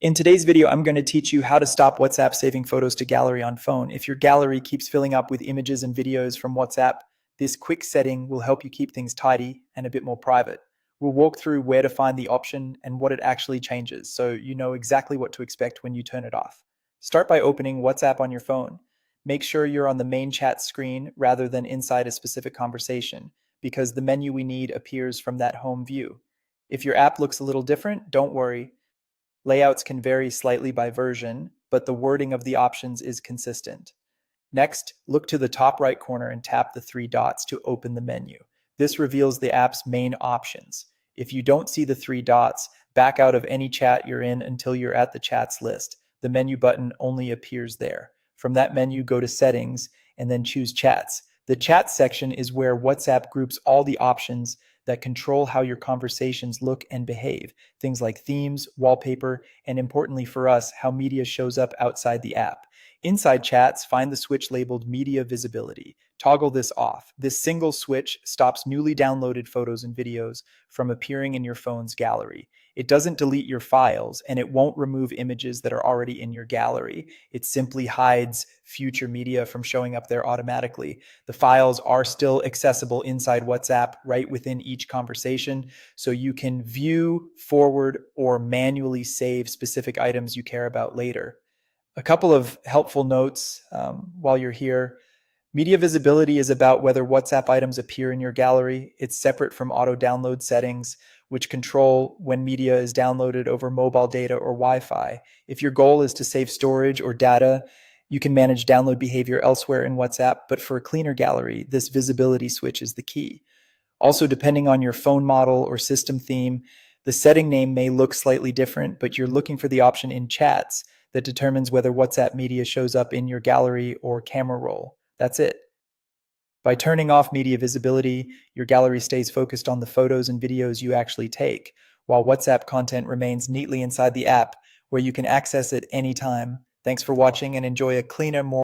In today's video, I'm going to teach you how to stop WhatsApp saving photos to gallery on phone. If your gallery keeps filling up with images and videos from WhatsApp, this quick setting will help you keep things tidy and a bit more private. We'll walk through where to find the option and what it actually changes, so you know exactly what to expect when you turn it off. Start by opening WhatsApp on your phone. Make sure you're on the main chat screen rather than inside a specific conversation, because the menu we need appears from that home view. If your app looks a little different, don't worry. Layouts can vary slightly by version, but the wording of the options is consistent. Next, look to the top right corner and tap the three dots to open the menu. This reveals the app's main options. If you don't see the three dots, back out of any chat you're in until you're at the chats list. The menu button only appears there. From that menu, go to Settings and then choose Chats. The Chat section is where WhatsApp groups all the options that control how your conversations look and behave. Things like themes, wallpaper, and importantly for us, how media shows up outside the app. Inside chats, find the switch labeled Media Visibility. Toggle this off. This single switch stops newly downloaded photos and videos from appearing in your phone's gallery. It doesn't delete your files, and it won't remove images that are already in your gallery. It simply hides future media from showing up there automatically. The files are still accessible inside WhatsApp right within each conversation, so you can view, forward, or manually save specific items you care about later. A couple of helpful notes while you're here. Media visibility is about whether WhatsApp items appear in your gallery. It's separate from auto download settings, which control when media is downloaded over mobile data or Wi-Fi. If your goal is to save storage or data, you can manage download behavior elsewhere in WhatsApp, but for a cleaner gallery, this visibility switch is the key. Also, depending on your phone model or system theme, the setting name may look slightly different, but you're looking for the option in chats that determines whether WhatsApp media shows up in your gallery or camera roll. That's it. By turning off media visibility, your gallery stays focused on the photos and videos you actually take, while WhatsApp content remains neatly inside the app where you can access it anytime. Thanks for watching and enjoy a cleaner, more